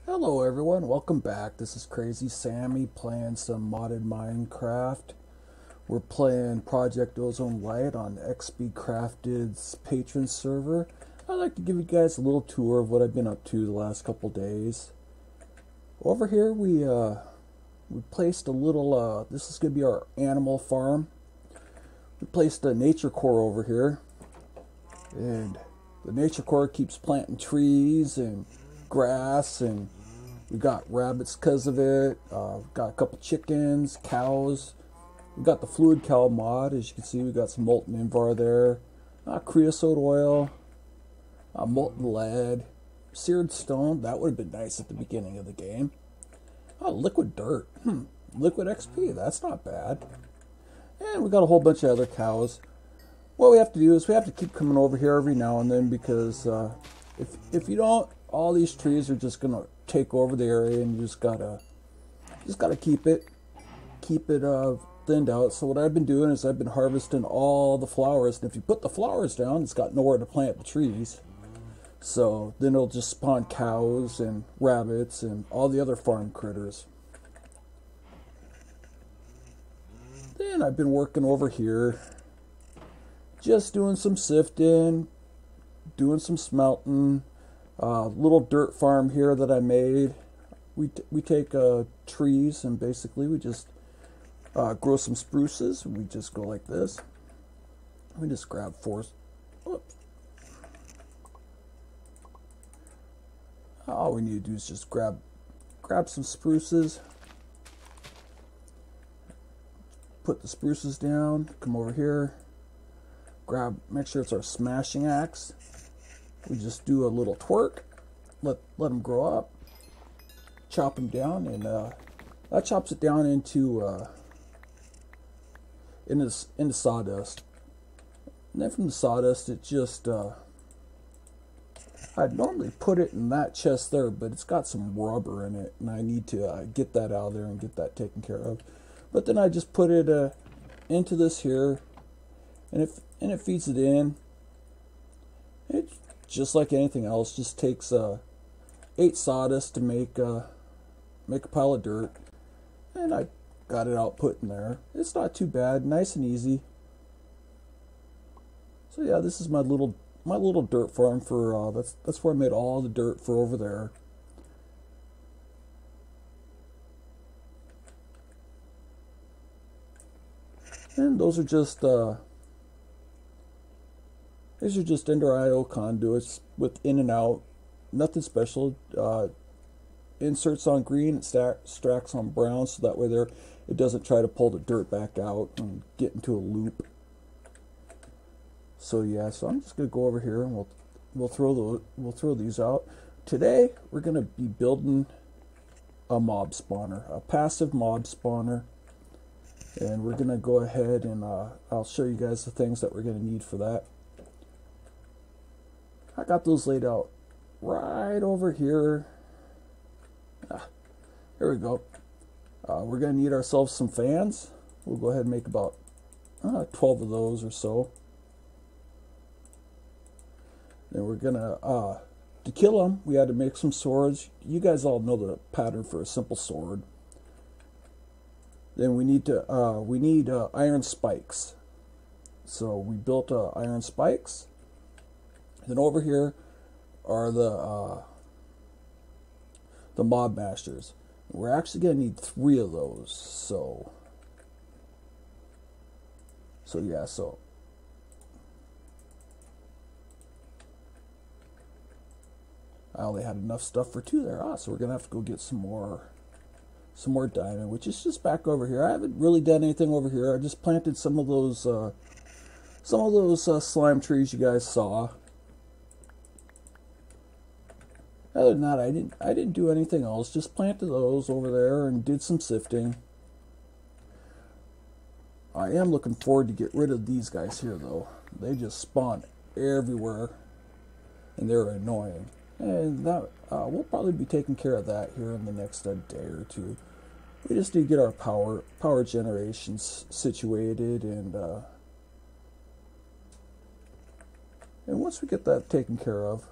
Hello everyone, welcome back. This is Crazy Sammy playing some modded Minecraft. We're playing Project Ozone Lite on XP Crafted's patron server. I'd like to give you guys a little tour of what I've been up to the last couple days. Over here we placed a little, this is going to be our animal farm. We placed a nature core over here. And the nature core keeps planting trees and grass, and we got rabbits because of it. Got a couple chickens, cows. We got the fluid cow mod. As you can see, we got some molten invar there. Creosote oil, molten lead, seared stone. That would have been nice at the beginning of the game. Liquid dirt. Liquid XP. That's not bad. And we got a whole bunch of other cows. What we have to do is we have to keep coming over here every now and then, because if you don't, all these trees are just gonna take over the area, and you just gotta keep it thinned out. So what I've been doing is I've been harvesting all the flowers, and if you put the flowers down, it's got nowhere to plant the trees. So then it'll just spawn cows and rabbits and all the other farm critters. Then I've been working over here, just doing some sifting, doing some smelting. Little dirt farm here that I made. We take trees, and basically we just grow some spruces. We just go like this. We just grab four. Oops. All we need to do is just grab some spruces. Put the spruces down. Come over here. Make sure it's our smashing axe. We just do a little twerk, let them grow up, chop them down, and that chops it down into sawdust. And then from the sawdust, it just I'd normally put it in that chest there, but it's got some rubber in it, and I need to get that out of there and get that taken care of. But then I just put it into this here, and it feeds it in. It, just like anything else, just takes 8 sawdust to make a pile of dirt, and I got it output in there. It's not too bad, nice and easy. So yeah, this is my little dirt farm for that's where I made all the dirt for over there. And those are just these are just Ender IO conduits with in and out. Nothing special. Inserts on green, it stacks on brown, so that way it doesn't try to pull the dirt back out and get into a loop. So yeah, so I'm just gonna go over here, and we'll throw these out. Today we're gonna be building a mob spawner, a passive mob spawner, and we're gonna go ahead and I'll show you guys the things that we're gonna need for that. I got those laid out right over here. Here we go. We're going to need ourselves some fans. We'll go ahead and make about 12 of those or so. Then we're going to kill them, we had to make some swords. You guys all know the pattern for a simple sword. Then we need iron spikes. So we built iron spikes. Then over here are the mob mashers. We're actually going to need 3 of those. So yeah, so I only had enough stuff for 2 there. So we're going to have to go get some more diamond, which is just back over here. I haven't really done anything over here. I just planted some of those slime trees you guys saw. Other than that, I didn't do anything else. Just planted those over there and did some sifting. I am looking forward to get rid of these guys here, though. They just spawn everywhere, and they're annoying. And that we'll probably be taking care of that here in the next day or 2. We just need to get our power generations situated, and once we get that taken care of,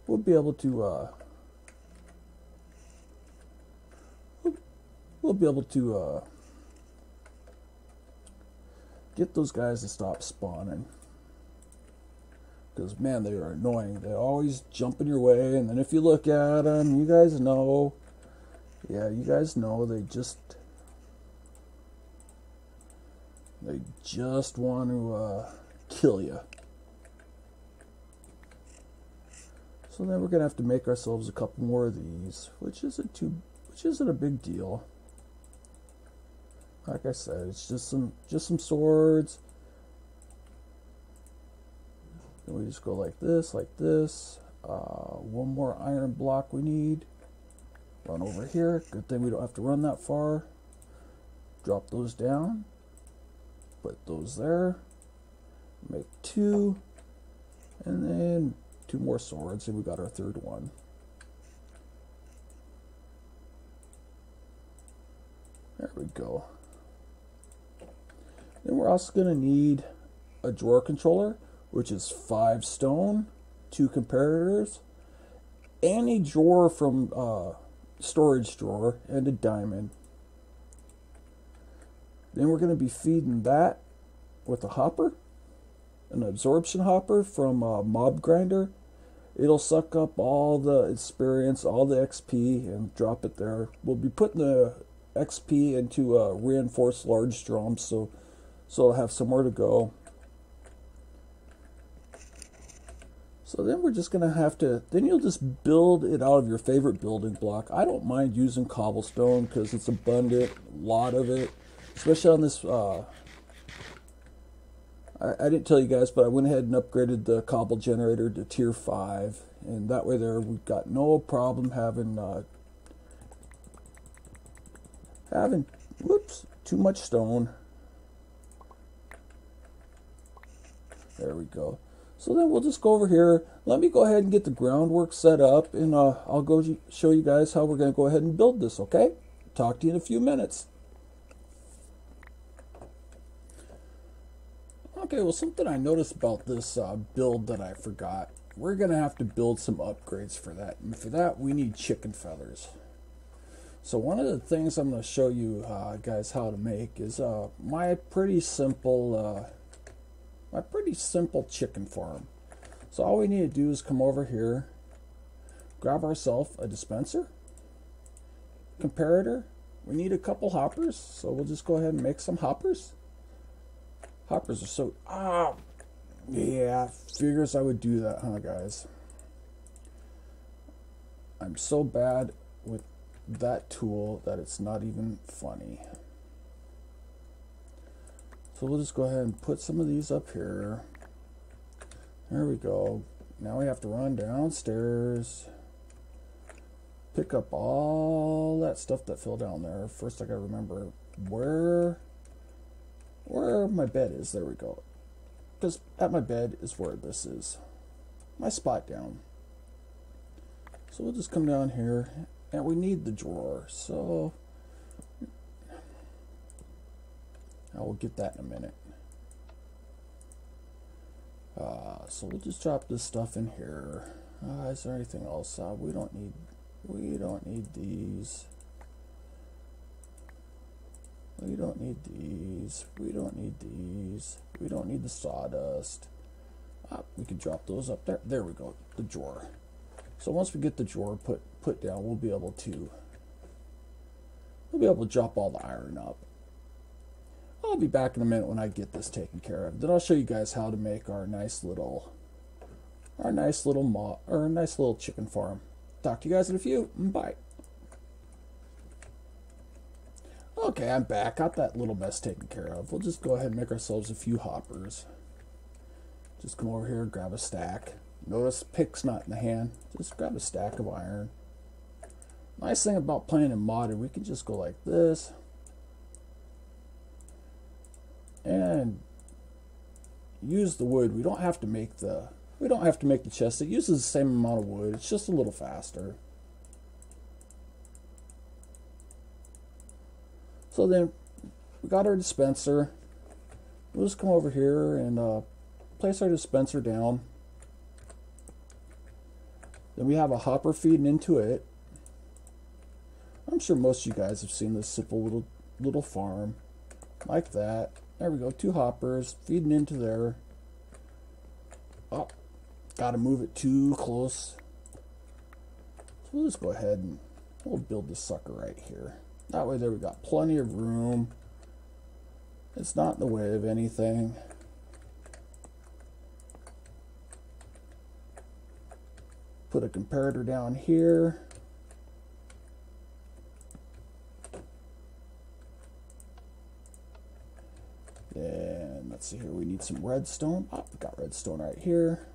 we'll be able to we'll be able to get those guys to stop spawning. Because, man, they are annoying. They always jump in your way, and then if you look at them, you guys know. Yeah, you guys know they just want to kill you. So then we're gonna have to make ourselves a couple more of these, which isn't a big deal. Like I said, it's just some swords. Then we just go like this, like this. One more iron block we need. Run over here. Good thing we don't have to run that far. Drop those down. Put those there. Make 2. And then 2 more swords, and we got our 3rd one. There we go. Then we're also going to need a drawer controller, which is 5 stone, 2 comparators, and a drawer from storage drawer, and a diamond. Then we're going to be feeding that with a hopper, an absorption hopper from Mob Grinder. It'll suck up all the experience, all the XP, and drop it there. We'll be putting the XP into a reinforced large drum, so it'll have somewhere to go. So then we're just going to have to, then you'll just build it out of your favorite building block. I don't mind using cobblestone because it's abundant, a lot of it, especially on this, I didn't tell you guys, but I went ahead and upgraded the cobble generator to tier 5, and that way there we've got no problem having too much stone. There we go. So then we'll just go over here. Let me go ahead and get the groundwork set up, and I'll go show you guys how we're going to go ahead and build this, okay? Talk to you in a few minutes. Okay, well, something I noticed about this build that I forgot. We're going to have to build some upgrades for that. And for that, we need chicken feathers. So one of the things I'm going to show you guys how to make is my pretty simple chicken farm. So all we need to do is come over here, grab ourselves a dispenser, comparator. We need a couple hoppers, so we'll just go ahead and make some hoppers. Hoppers are so, yeah, figures I would do that, huh, guys? I'm so bad with that tool that it's not even funny. So we'll just go ahead and put some of these up here. There we go. Now we have to run downstairs, pick up all that stuff that fell down there. First I gotta remember where my bed is. There we go. Because at my bed is where this is. My spot down. So we'll just come down here, and we need the drawer. So I will get that in a minute. So we'll just drop this stuff in here. Is there anything else? We don't need these. We don't need these. We don't need these. We don't need the sawdust. We can drop those up there. There we go. The drawer. So once we get the drawer put down, we'll be able to drop all the iron up. I'll be back in a minute when I get this taken care of. Then I'll show you guys how to make our nice little chicken farm. Talk to you guys in a few. Bye. Okay, I'm back. Got that little mess taken care of. We'll just go ahead and make ourselves a few hoppers. Just come over here, grab a stack. Notice pick's not in the hand. Just grab a stack of iron. Nice thing about playing in modded, we can just go like this. And use the wood. We don't have to make the chest. It uses the same amount of wood. It's just a little faster. So then we got our dispenser. We'll just come over here and place our dispenser down. Then we have a hopper feeding into it. I'm sure most of you guys have seen this simple little farm like that. There we go, 2 hoppers feeding into there. Oh, gotta move it too close. So we'll just go ahead and we'll build this sucker right here. That way there we got plenty of room. It's not in the way of anything. Put a comparator down here. And let's see here, we need some redstone. Oh, we got redstone right here.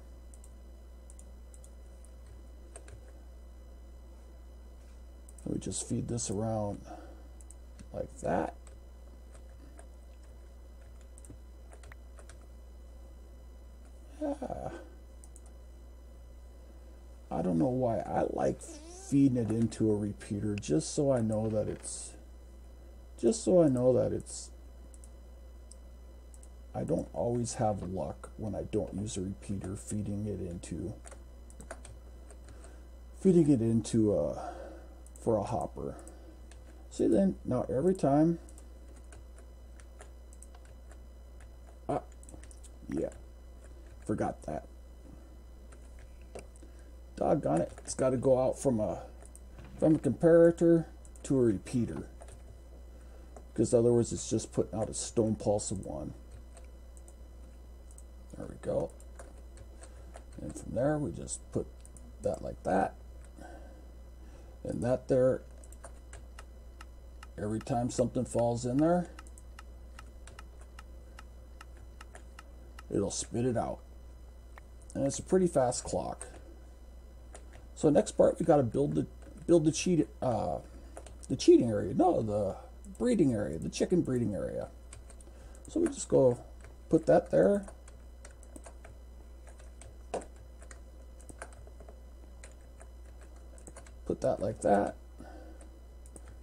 We just feed this around like that. Yeah. I don't know why I like feeding it into a repeater, just so I know that it's I don't always have luck when I don't use a repeater feeding it into for a hopper. See, then now every time yeah, forgot that. Doggone it, it's got to go out from a comparator to a repeater, because otherwise it's just putting out a stone pulse of 1. There we go. And from there we just put that like that, and that there, every time something falls in there, it'll spit it out. And it's a pretty fast clock. So next part, we got to build the cheating area. No, the breeding area, the chicken breeding area. So we just go put that there. Put that like that.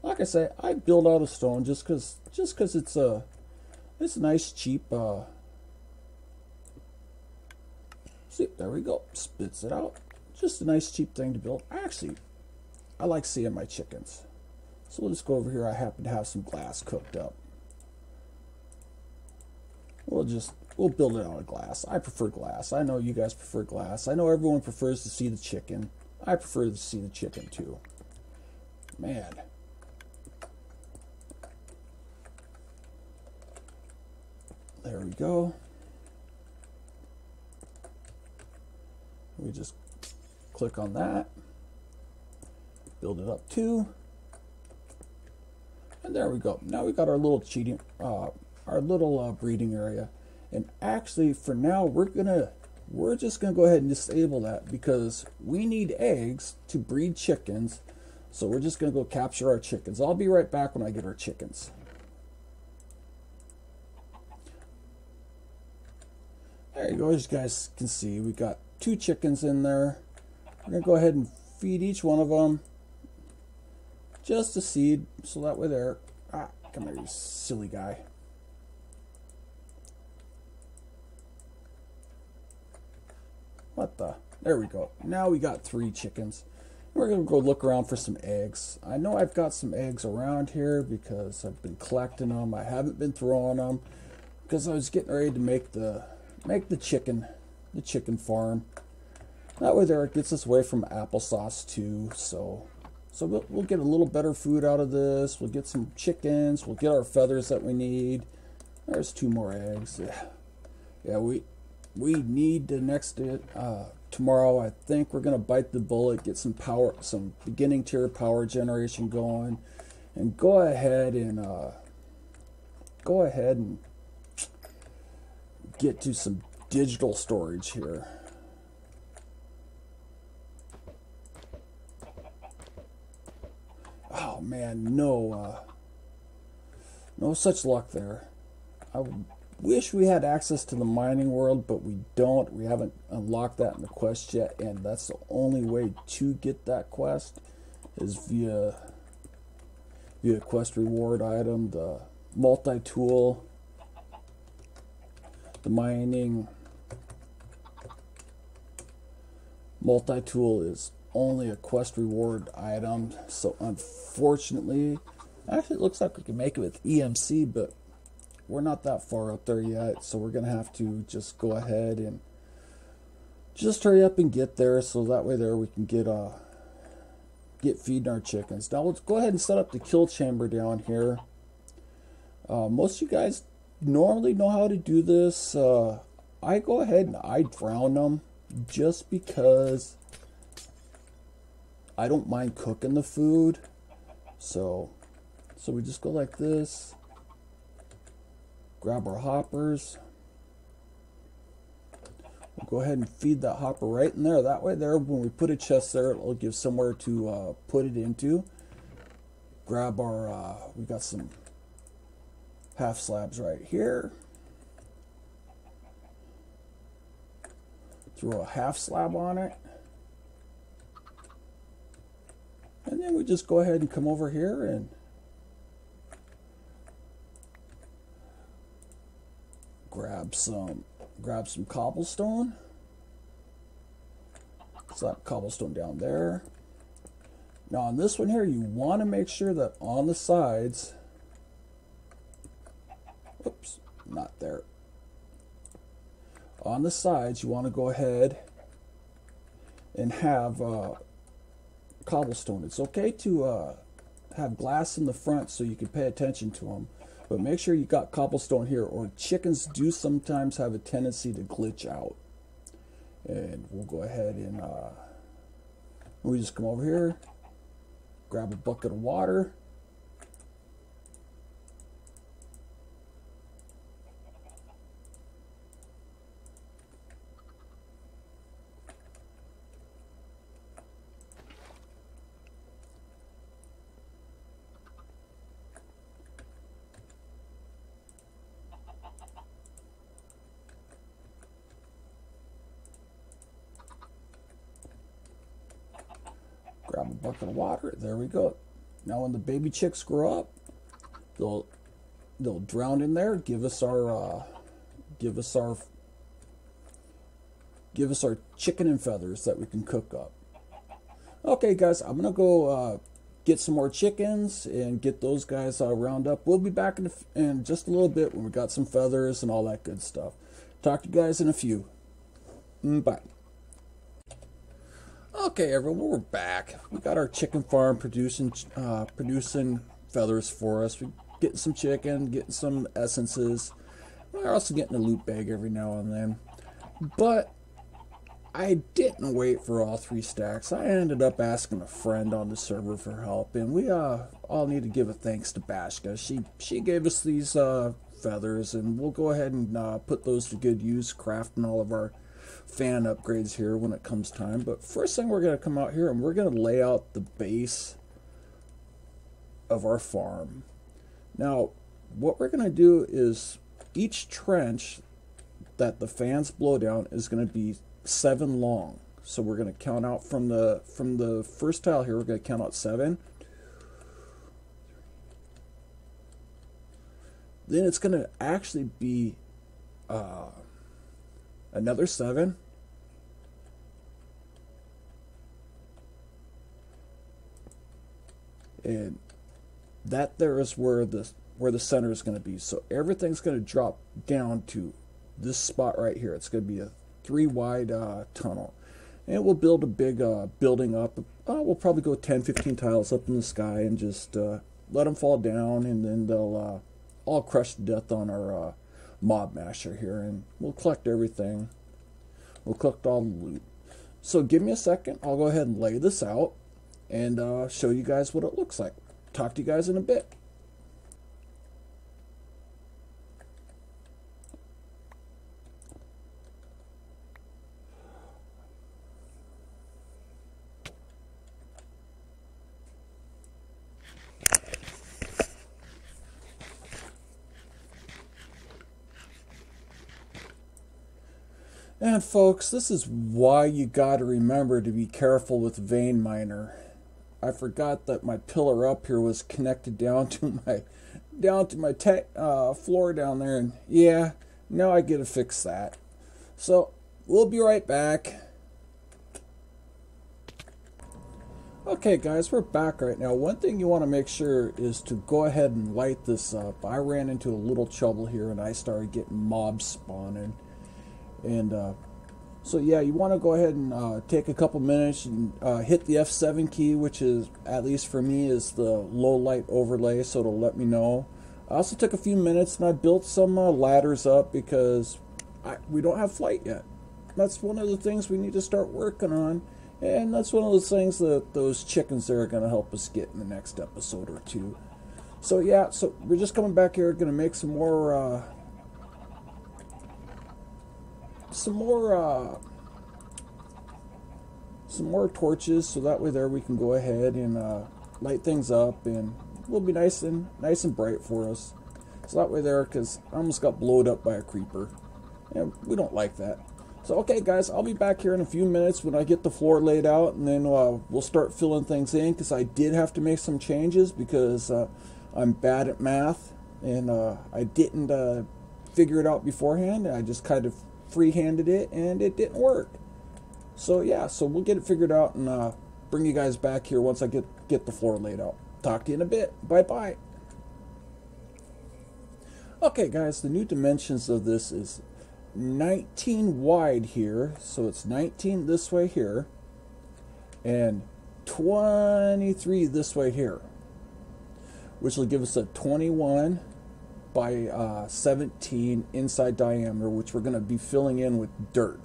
Like I say, I build out of stone just cause it's a nice cheap. See, there we go. Spits it out. Just a nice cheap thing to build. Actually, I like seeing my chickens. So we'll just go over here. I happen to have some glass cooked up. We'll build it out of glass. I prefer glass. I know you guys prefer glass. I know everyone prefers to see the chicken. I prefer to see the chicken too. Man. There we go. We just click on that, build it up too, and there we go. Now we got our little breeding area. And actually, for now, we're just gonna go ahead and disable that because we need eggs to breed chickens. So we're just gonna go capture our chickens. I'll be right back when I get our chickens. There you go. As you guys can see, we got 2 chickens in there. We're going to go ahead and feed each one of them just a seed, so that way they're... come here, you silly guy. What the? There we go. Now we got 3 chickens. We're going to go look around for some eggs. I know I've got some eggs around here because I've been collecting them. I haven't been throwing them because I was getting ready to make the chicken farm. That way there it gets us away from applesauce too. So we'll get a little better food out of this. We'll get some chickens. We'll get our feathers that we need. There's 2 more eggs. Yeah, we need the next tomorrow. I think we're gonna bite the bullet, get some power, some beginning tier power generation going, and go ahead and get to some digital storage here. Oh man, no such luck there. I wish we had access to the mining world, but we don't. We haven't unlocked that in the quest yet, and that's the only way to get that quest is via quest reward item, the multi-tool, the mining multi-tool is only a quest reward item, so unfortunately, actually it looks like we can make it with EMC, but we're not that far up there yet, so we're gonna have to just go ahead and just hurry up and get there, so that way there we can get feeding our chickens. Now let's go ahead and set up the kill chamber down here. Most of you guys normally know how to do this. I go ahead and I drown them just because I don't mind cooking the food. So we just go like this, grab our hoppers. We'll go ahead and feed that hopper right in there. That way there, when we put a chest there, it'll give somewhere to put it into. Grab our, we got some half slabs right here. Throw a half slab on it. And then we just go ahead and come over here and grab some cobblestone. Slap cobblestone down there. Now on this one here, you want to make sure that on the sides, oops, not there. On the sides, you want to go ahead and have cobblestone. It's okay to have glass in the front so you can pay attention to them, but make sure you got cobblestone here, or chickens do sometimes have a tendency to glitch out. And we'll go ahead and we just come over here, grab a bucket of water. Grab a bucket of water. There we go. Now when the baby chicks grow up, they'll drown in there. Give us our chicken and feathers that we can cook up. Okay, guys, I'm gonna go get some more chickens and get those guys round up. We'll be back in just a little bit when we got some feathers and all that good stuff. Talk to you guys in a few. Bye. Okay, everyone, we're back. We got our chicken farm producing feathers for us. We're getting some chicken, getting some essences. We're also getting a loot bag every now and then. But I didn't wait for all 3 stacks. I ended up asking a friend on the server for help, and we all need to give a thanks to Bashka. She gave us these feathers, and we'll go ahead and put those to good use, crafting all of our fan upgrades here when it comes time. But first thing, we're going to come out here and we're going to lay out the base of our farm. Now what we're going to do is each trench that the fans blow down is going to be 7 long. So we're going to count out from the first tile here. We're going to count out 7. Then it's going to actually be another 7. And that there is where the center is going to be. So everything's going to drop down to this spot right here. It's going to be a 3 wide tunnel. And we'll build a big building up. We'll probably go 10-15 tiles up in the sky and just let them fall down, and then they'll all crush to death on our mob masher here, and we'll collect everything. We'll collect all the loot. So give me a second. I'll go ahead and lay this out and show you guys what it looks like. Talk to you guys in a bit. And folks, this is why you got to remember to be careful with vein miner. I forgot that my pillar up here was connected down to my floor down there, and yeah, now I get to fix that. So we'll be right back. Okay guys, we're back right now. One thing you want to make sure is to go ahead and light this up. I ran into a little trouble here and I started getting mobs spawning. And so yeah, you want to go ahead and take a couple minutes and hit the F7 key, which is, at least for me, is the low light overlay, so it'll let me know. I also took a few minutes and I built some ladders up because we don't have flight yet. That's one of the things we need to start working on. And that's one of those things that those chickens there are going to help us get in the next episode or two. So yeah, so we're just coming back here, going to make some more torches, so that way there we can go ahead and light things up, and it will be nice and bright for us. So that way there, because I almost got blowed up by a creeper, and we don't like that. So okay guys, I'll be back here in a few minutes when I get the floor laid out, and then we'll start filling things in, because I did have to make some changes because I'm bad at math, and I didn't figure it out beforehand. I just kind of free-handed it and it didn't work. So yeah, so we'll get it figured out and bring you guys back here once I get the floor laid out. Talk to you in a bit. Bye bye. Okay guys, the new dimensions of this is 19 wide here, so it's 19 this way here, and 23 this way here, which will give us a 21 by 17 inside diameter, which we're going to be filling in with dirt.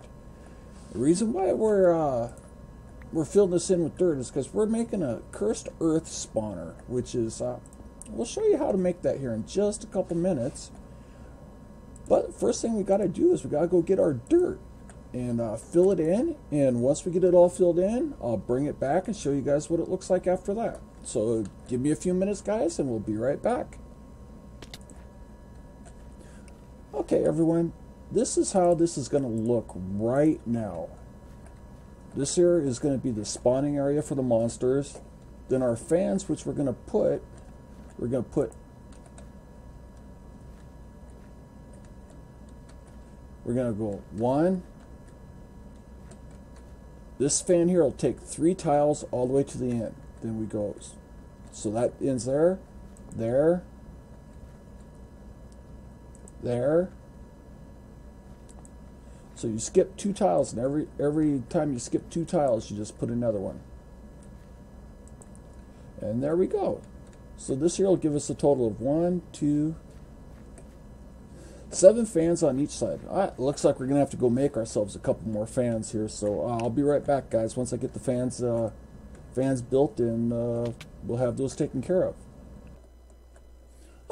The reason why we're filling this in with dirt is because we're making a cursed earth spawner, which is we'll show you how to make that here in just a couple minutes. But the first thing we got to do is we got to go get our dirt and fill it in. And once we get it all filled in, I'll bring it back and show you guys what it looks like after that. So give me a few minutes, guys, and we'll be right back. Okay, everyone, this is how this is going to look right now. This here is going to be the spawning area for the monsters. Then our fans, which we're going to put we're going to go one. This fan here will take 3 tiles all the way to the end. Then we go, so that ends there, there, there. So you skip 2 tiles, and every time you skip 2 tiles, you just put another one. And there we go. So this here will give us a total of 1, 2, 7 fans on each side. Alright, looks like we're going to have to go make ourselves a couple more fans here. So I'll be right back, guys, once I get the fans built, and we'll have those taken care of.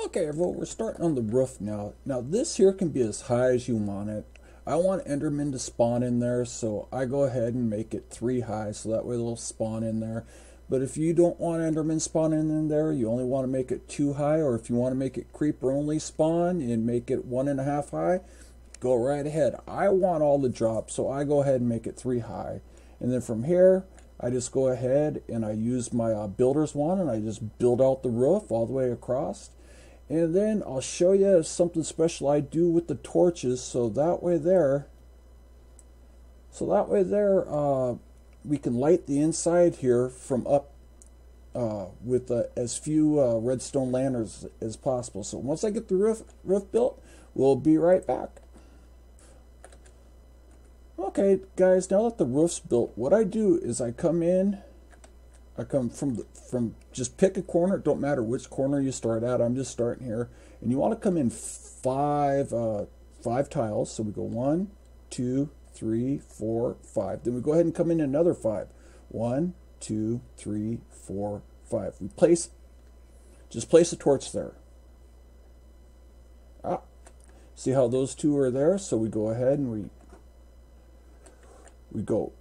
Okay, everyone, we're starting on the roof now. Now this here can be as high as you want it. I want Endermen to spawn in there, so I go ahead and make it 3 high, so that way they'll spawn in there. But if you don't want Endermen spawning in there, you only want to make it 2 high, or if you want to make it creeper only spawn and make it 1.5 high, go right ahead. I want all the drops, so I go ahead and make it 3 high. And then from here, I just go ahead and I use my builder's wand, and I just build out the roof all the way across. And then I'll show you something special I do with the torches, so that way there, we can light the inside here from up with as few redstone lanterns as possible. So once I get the roof built, we'll be right back. Okay, guys, now that the roof's built, what I do is I come from just pick a corner. It don't matter which corner you start at. I'm just starting here, and you want to come in 5 tiles. So we go 1, 2, 3, 4, 5. Then we go ahead and come in another 5. 1, 2, 3, 4, 5. We just place a torch there. See how those 2 are there? So we go ahead and we go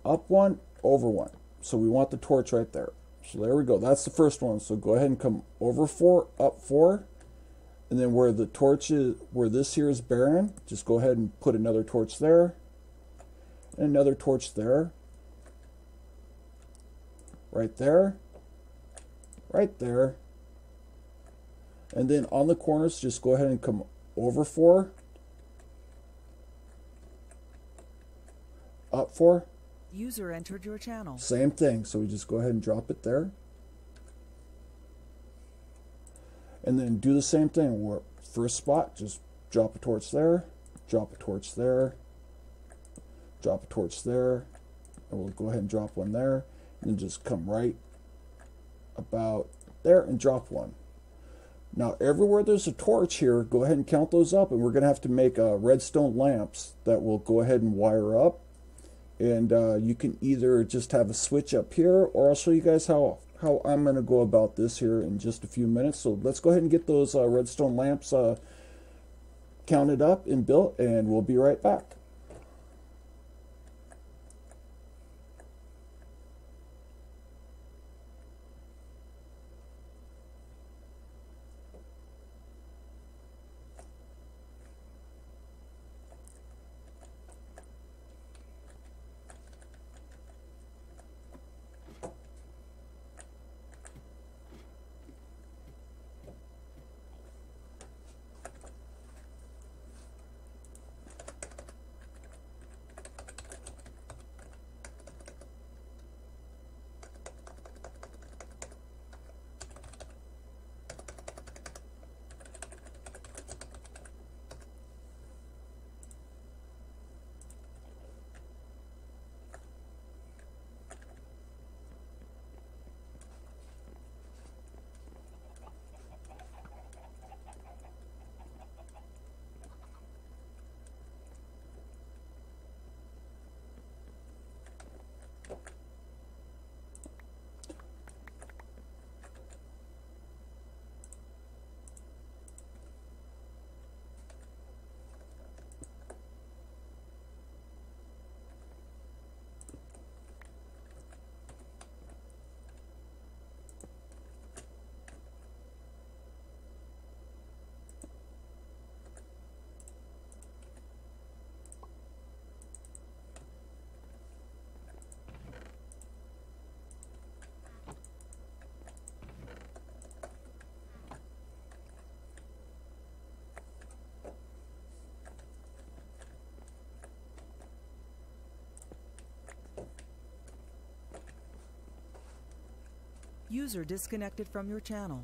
up 1, over 1. So we want the torch right there. So there we go. That's the first one. So go ahead and come over 4, up 4, and then where the torch is, where this here is barren, just go ahead and put another torch there, and another torch there, right there, right there, and then on the corners, just go ahead and come over 4, up 4, User entered your channel. Same thing, so we just go ahead and drop it there. And then do the same thing. First spot, just drop a torch there, drop a torch there, drop a torch there, and we'll go ahead and drop one there, and then just come right about there and drop one. Now everywhere there's a torch here, go ahead and count those up, and we're going to have to make redstone lamps that we'll go ahead and wire up. And you can either just have a switch up here, or I'll show you guys how I'm going to go about this here in just a few minutes. So let's go ahead and get those redstone lamps counted up and built, and we'll be right back. User disconnected from your channel.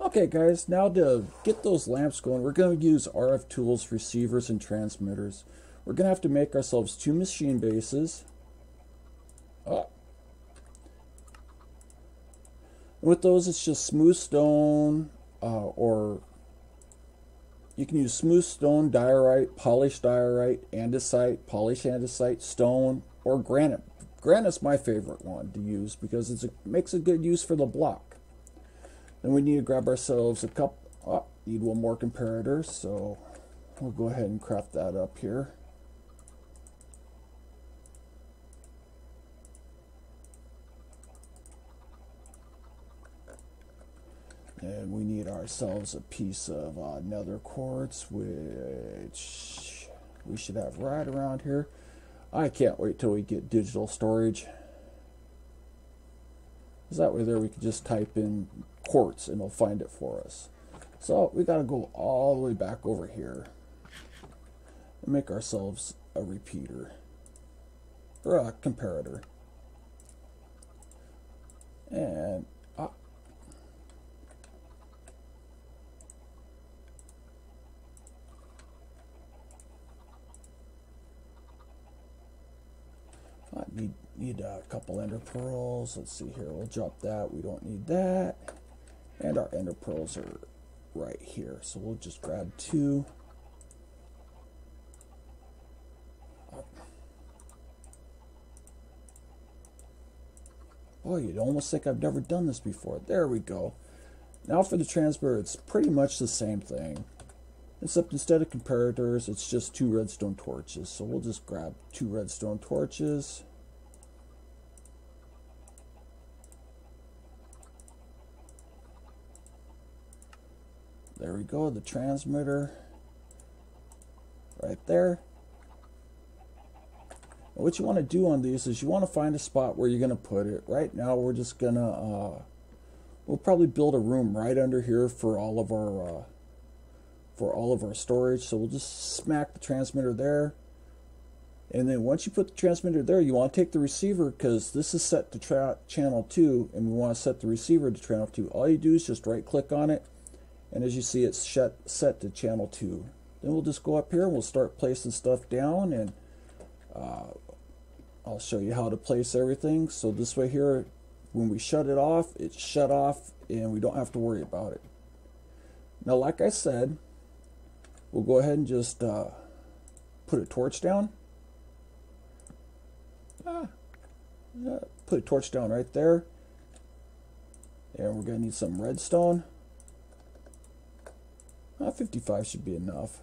Okay guys, now to get those lamps going, we're going to use RF tools, receivers, and transmitters. We're going to have to make ourselves 2 machine bases. With those, it's just smooth stone or You can use smooth stone, diorite, polished andesite, polished andesite, stone, or granite. Granite's my favorite one to use because it makes a good use for the block. Then we need to grab ourselves a cup. Oh, need one more comparator, so we'll go ahead and craft that up here. And we need ourselves a piece of nether quartz, which we should have right around here. I can't wait till we get digital storage. Because that way there we can just type in quartz and it'll find it for us. So we got to go all the way back over here and make ourselves a repeater. Or a comparator. And I need a couple ender pearls. Let's see here. We'll drop that. We don't need that. And our ender pearls are right here. So we'll just grab 2. Boy, you'd almost think I've never done this before. There we go. Now for the transmitter, it's pretty much the same thing. Except instead of comparators, it's just 2 redstone torches. So we'll just grab 2 redstone torches. There we go, the transmitter. Right there. And what you want to do on these is you want to find a spot where you're going to put it. Right now we're just going to, we'll probably build a room right under here for all of our storage. So we'll just smack the transmitter there, and then once you put the transmitter there, you want to take the receiver, because this is set to channel 2 and we want to set the receiver to channel 2. All you do is just right click on it, and as you see, it's set to channel 2. Then we'll just go up here and we'll start placing stuff down, and I'll show you how to place everything. So this way here, when we shut it off, it's shut off and we don't have to worry about it. Now like I said, we'll go ahead and just put a torch down. Put a torch down right there. And we're going to need some redstone. 55 should be enough.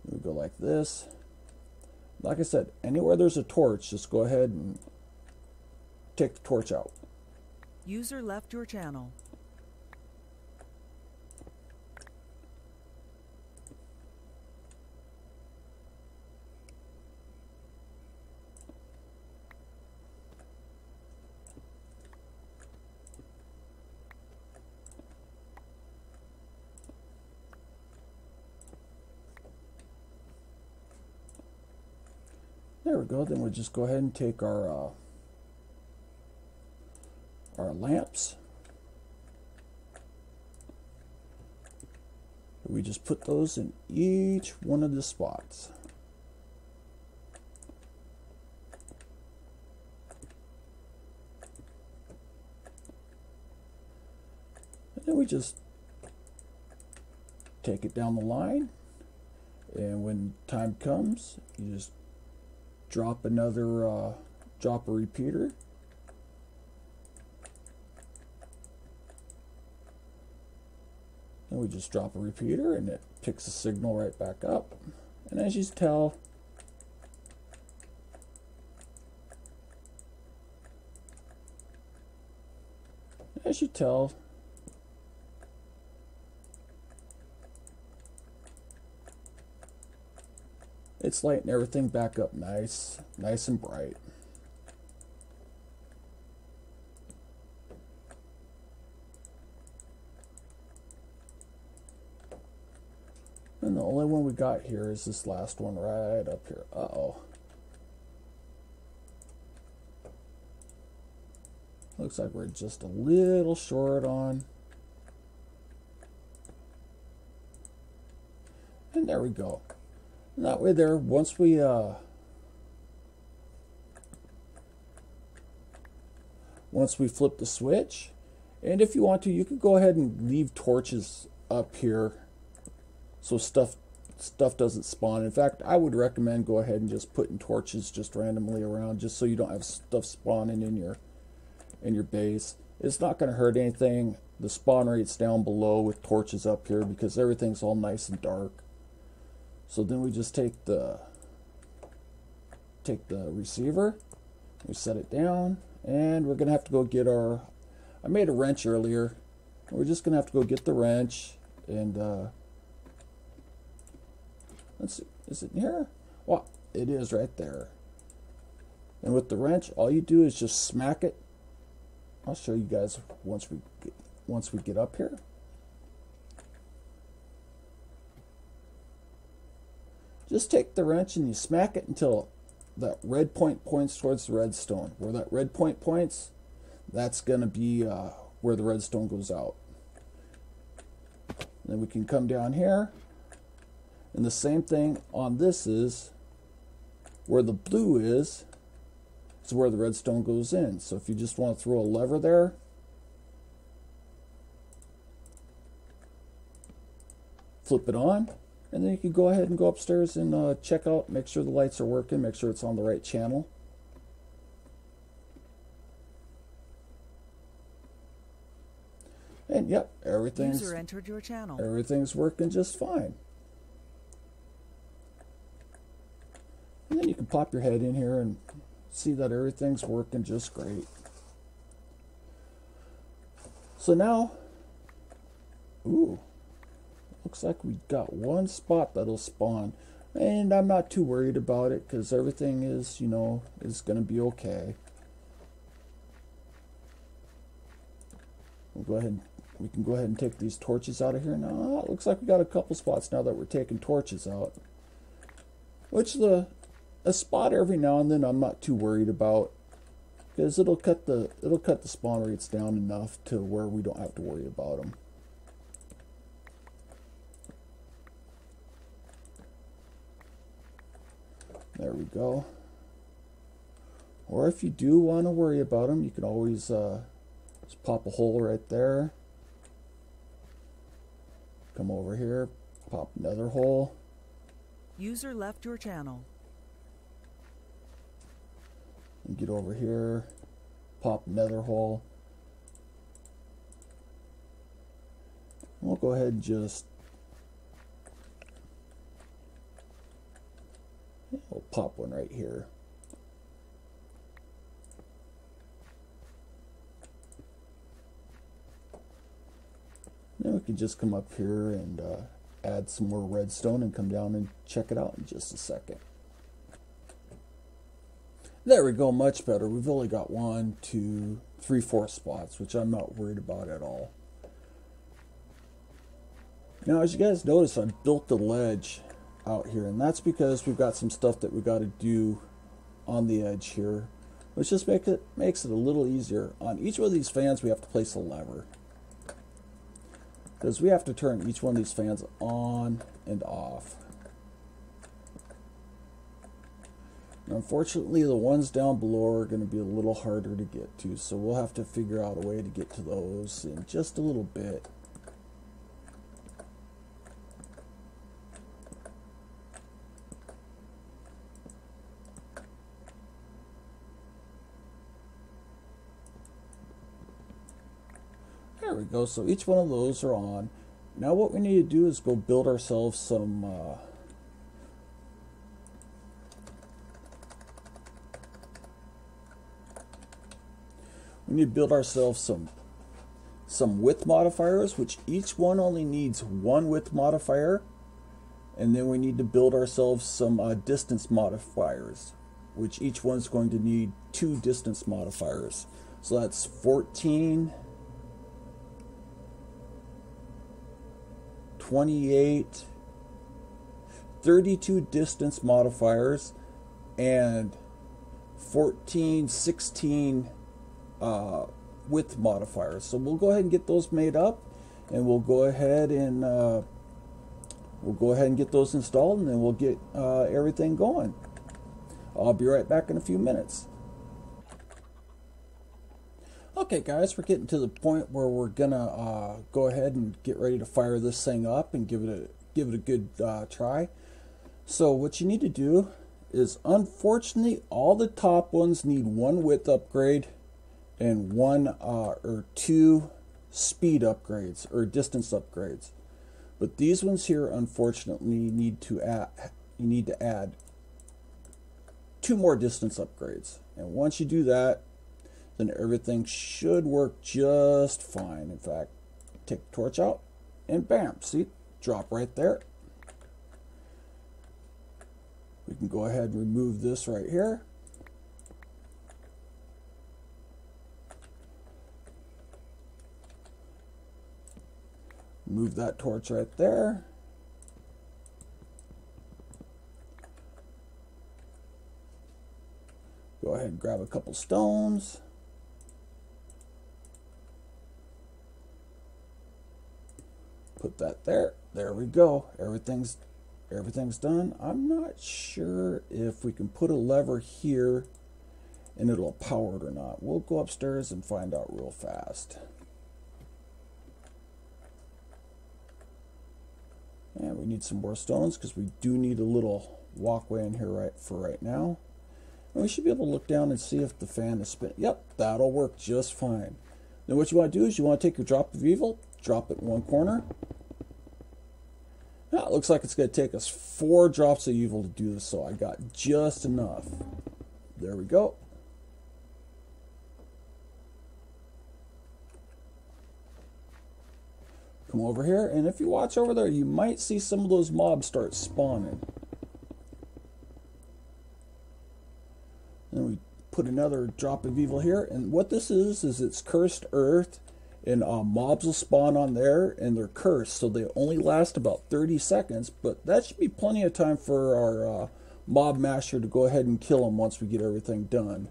We go like this. Like I said, anywhere there's a torch, just go ahead and take the torch out. User left your channel. There we go. Then we'll just go ahead and take our lamps. We just put those in each one of the spots. And then we just take it down the line, and when time comes, you just drop another, drop a repeater. And we just drop a repeater and it picks the signal right back up. And as you tell, it's lighting everything back up nice and bright. And the only one we got here is this last one right up here. Uh-oh. Looks like we're just a little short on. And there we go. And that way there, once we flip the switch, and if you want to, you could go ahead and leave torches up here so stuff doesn't spawn. In fact, I would recommend go ahead and just putting torches just randomly around, just so you don't have stuff spawning in your base. It's not going to hurt anything. The spawn rate's down below with torches up here because everything's all nice and dark. So then we just take the receiver, we set it down, and we're going to have to go get our, I made a wrench earlier. We're just going to have to go get the wrench, and let's see, is it in here? Well, it is right there. And with the wrench, all you do is just smack it. I'll show you guys once we get up here. Just take the wrench and you smack it until that red point points towards the redstone. Where that red point points, that's going to be where the redstone goes out. Then we can come down here, and the same thing on this is where the blue is where the redstone goes in. So if you just want to throw a lever there, flip it on, and then you can go ahead and go upstairs and check out, make sure the lights are working, make sure it's on the right channel. And yep, User entered your channel. Everything's working just fine. And then you can pop your head in here and see that everything's working just great. So now, ooh, looks like we got one spot that'll spawn, and I'm not too worried about it because everything is, you know, is going to be okay. We can go ahead and take these torches out of here now. It looks like we got a couple spots now that we're taking torches out, which a spot every now and then I'm not too worried about, because it'll cut the spawn rates down enough to where we don't have to worry about them. There we go. Or if you do want to worry about them, you can always just pop a hole right there. Come over here, pop another hole. User left your channel. And get over here, pop another hole. We'll go ahead and just we'll pop one right here. Then we can just come up here and add some more redstone and come down and check it out in just a second. There we go, much better. We've only got 1, 2, 3, 4 spots, which I'm not worried about at all. Now, as you guys notice, I built the ledge out here, and that's because we've got some stuff that we got to do on the edge here, which just makes it a little easier. On each one of these fans, we have to place a lever, because we have to turn each one of these fans on and off. Unfortunately, the ones down below are going to be a little harder to get to, so we'll have to figure out a way to get to those in just a little bit. There we go, so each one of those are on. Now what we need to do is go build ourselves some we need to build ourselves some width modifiers, which each one only needs 1 width modifier. And then we need to build ourselves some distance modifiers, which each one's going to need 2 distance modifiers. So that's 14, 28, 32 distance modifiers, and 14, 16 width modifiers. So we'll go ahead and get those made up, and we'll go ahead and get those installed, and then we'll get everything going. I'll be right back in a few minutes. Okay guys, we're getting to the point where we're gonna go ahead and get ready to fire this thing up and give it give it a good try. So what you need to do is, unfortunately, all the top ones need one width upgrade and one or two speed upgrades or distance upgrades. But these ones here, unfortunately, you need to add 2 more distance upgrades. And once you do that, then everything should work just fine. In fact, take the torch out and bam, see, drop right there. We can go ahead and remove this right here. Move that torch right there. Go ahead and grab a couple stones. Put that there. There we go. Everything's done. I'm not sure if we can put a lever here and it'll power it or not. We'll go upstairs and find out real fast. And we need some more stones because we do need a little walkway in here for right now. And we should be able to look down and see if the fan is spinning. Yep, that'll work just fine. Then what you want to do is you want to take your drop of evil, drop it in one corner. Now it looks like it's going to take us 4 drops of evil to do this, so I got just enough. There we go. Come over here, and if you watch over there, you might see some of those mobs start spawning. Then we put another drop of evil here, and what this is it's cursed earth, and mobs will spawn on there, and they're cursed, so they only last about 30 seconds, but that should be plenty of time for our mob masher to go ahead and kill them once we get everything done.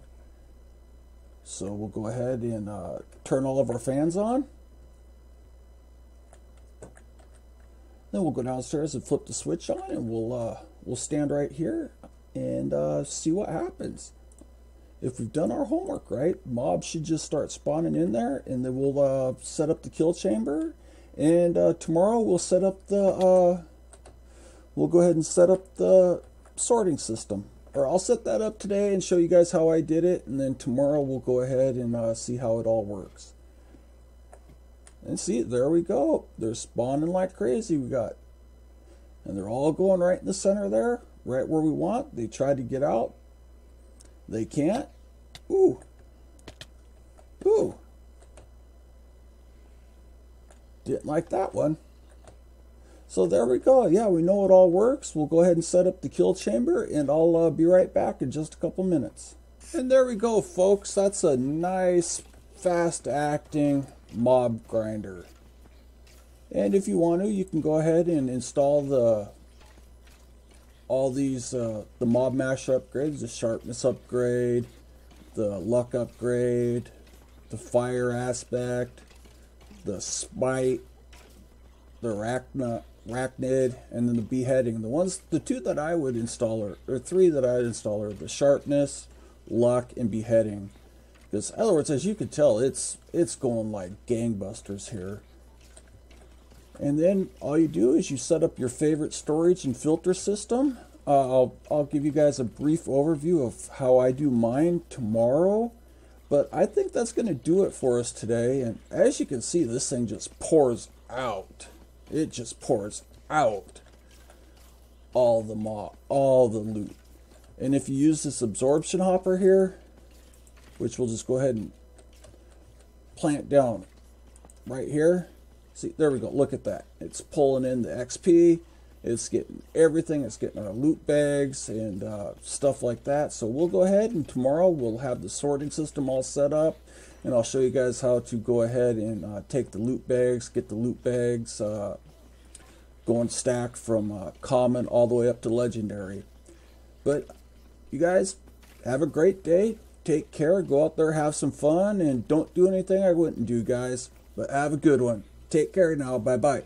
So we'll go ahead and turn all of our fans on. Then we'll go downstairs and flip the switch on, and we'll stand right here and see what happens. If we've done our homework right, mobs should just start spawning in there, and then we'll set up the kill chamber. And tomorrow we'll set up the we'll go ahead and set up the sorting system. Or I'll set that up today and show you guys how I did it, and then tomorrow we'll go ahead and see how it all works. And see, there we go. They're spawning like crazy. And they're all going right in the center there, right where we want. They tried to get out. They can't. Ooh. Ooh. Didn't like that one. So there we go. Yeah, we know it all works. We'll go ahead and set up the kill chamber, and I'll be right back in just a couple minutes. And there we go, folks. That's a nice, fast-acting mob grinder. And if you want to, you can go ahead and install all these the mob mash upgrades, the sharpness upgrade, the luck upgrade, the fire aspect, the smite, the arachnid, and then the beheading. The 2 that I would install or 3 that I'd install are the sharpness, luck, and beheading. Because, in other words, as you can tell, it's going like gangbusters here. And then all you do is you set up your favorite storage and filter system. I'll give you guys a brief overview of how I do mine tomorrow. But I think that's going to do it for us today. And as you can see, this thing just pours out. It just pours out all the loot. And if you use this absorption hopper here, which we'll just go ahead and plant down right here. See, there we go. Look at that. It's pulling in the XP. It's getting everything. It's getting our loot bags and stuff like that. So we'll go ahead, and tomorrow we'll have the sorting system all set up. And I'll show you guys how to go ahead and take the loot bags, get the loot bags going stacked from common all the way up to legendary. But you guys, have a great day. Take care. Go out there, have some fun, and don't do anything I wouldn't do, guys. But have a good one. Take care now. Bye-bye.